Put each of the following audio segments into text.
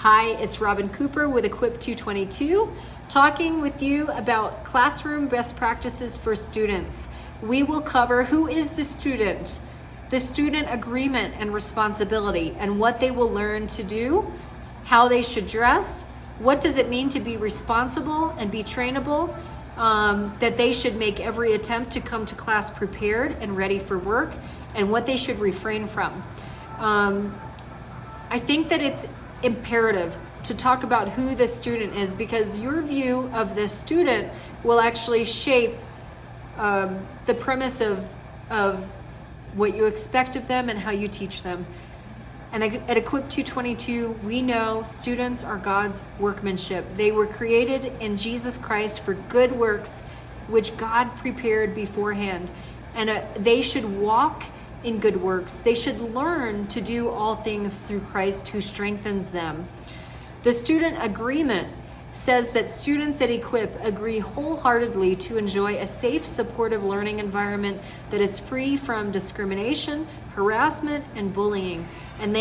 Hi, it's Robin Cooper with Equip 222, talking with you about classroom best practices for students. We will cover who is the student agreement and responsibility, and what they will learn to do, how they should dress, what does it mean to be responsible and be trainable, that they should make every attempt to come to class prepared and ready for work, and what they should refrain from. I think that it's imperative to talk about who the student is, because your view of the student will actually shape the premise of what you expect of them and how you teach them. And at Equip 222, we know students are God's workmanship. They were created in Jesus Christ for good works, which God prepared beforehand. And they should walk in good works. They should learn to do all things through Christ who strengthens them. The student agreement says that students at Equip agree wholeheartedly to enjoy a safe, supportive learning environment that is free from discrimination, harassment, and bullying. And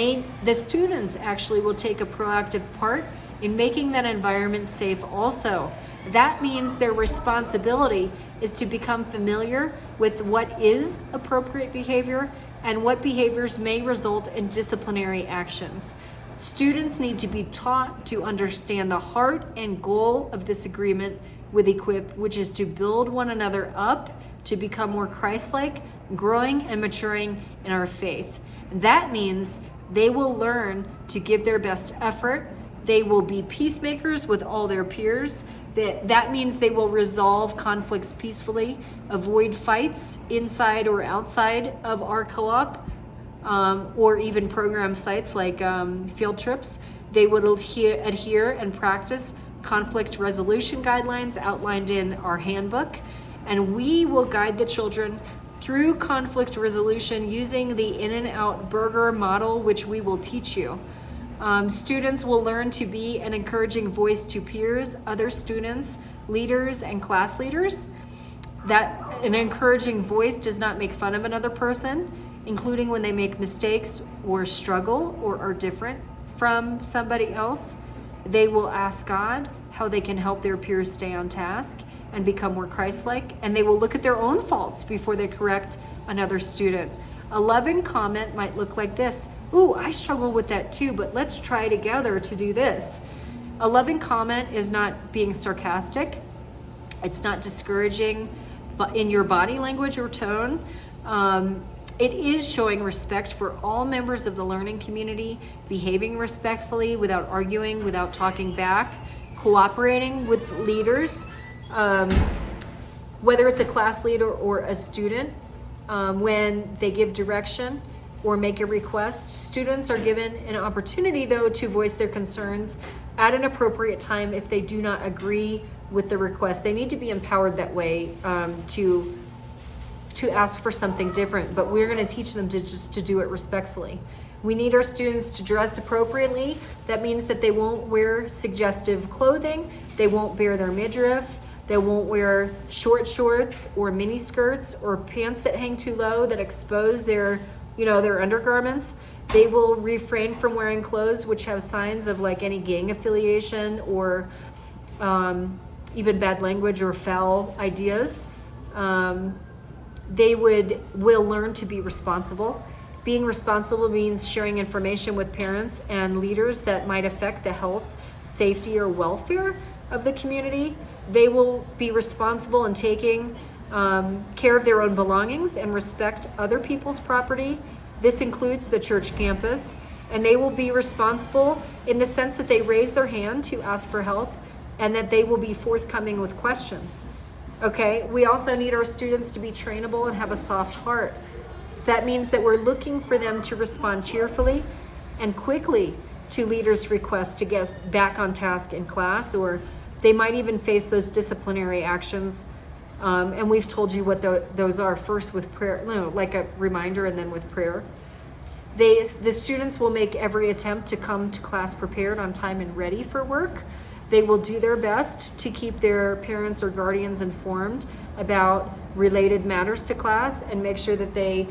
the students actually will take a proactive part in making that environment safe also. That means their responsibility is to become familiar with what is appropriate behavior and what behaviors may result in disciplinary actions. Students need to be taught to understand the heart and goal of this agreement with Equip, which is to build one another up to become more Christ-like, growing and maturing in our faith. And that means they will learn to give their best effort. They will be peacemakers with all their peers. That means they will resolve conflicts peacefully, avoid fights inside or outside of our co-op, or even program sites like field trips. They would adhere and practice conflict resolution guidelines outlined in our handbook, and we will guide the children through conflict resolution using the In and Out Burger model, which we will teach you. Students will learn to be an encouraging voice to peers, other students, leaders, and class leaders. That an encouraging voice does not make fun of another person, including when they make mistakes or struggle or are different from somebody else. They will ask God how they can help their peers stay on task and become more Christ-like, and they will look at their own faults before they correct another student. A loving comment might look like this: "Ooh, I struggle with that too, but let's try together to do this." A loving comment is not being sarcastic. It's not discouraging but in your body language or tone. It is showing respect for all members of the learning community, behaving respectfully without arguing, without talking back, cooperating with leaders, whether it's a class leader or a student. When they give direction or make a request, students are given an opportunity, though, to voice their concerns at an appropriate time if they do not agree with the request. They need to be empowered that way to ask for something different, but we're going to teach them to do it respectfully. We need our students to dress appropriately. That means that they won't wear suggestive clothing, they won't bare their midriff, they won't wear short shorts or mini skirts or pants that hang too low that expose their undergarments. They will refrain from wearing clothes which have signs of like any gang affiliation or even bad language or foul ideas. They will learn to be responsible. Being responsible means sharing information with parents and leaders that might affect the health, safety, or welfare of the community. They will be responsible in taking care of their own belongings and respect other people's property. This includes the church campus. And they will be responsible in the sense that they raise their hand to ask for help and that they will be forthcoming with questions. Okay, we also need our students to be trainable and have a soft heart. So that means that we're looking for them to respond cheerfully and quickly to leaders' requests to get back on task in class, or they might even face those disciplinary actions. And we've told you what those are, first with prayer, like a reminder, and then with prayer. The students will make every attempt to come to class prepared, on time, and ready for work. They will do their best to keep their parents or guardians informed about related matters to class and make sure that they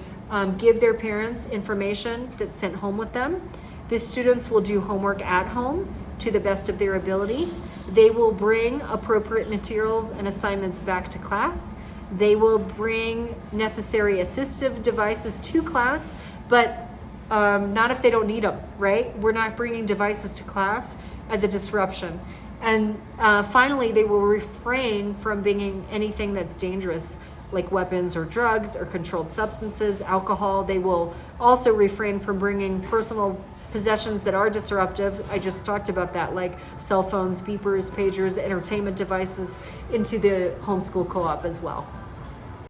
give their parents information that's sent home with them. The students will do homework at home to the best of their ability. They will bring appropriate materials and assignments back to class. They will bring necessary assistive devices to class, but not if they don't need them, right? We're not bringing devices to class as a disruption. And finally, they will refrain from bringing anything that's dangerous, like weapons or drugs or controlled substances, alcohol. They will also refrain from bringing personal possessions that are disruptive. I just talked about that, like cell phones, beepers, pagers, entertainment devices into the homeschool co-op as well.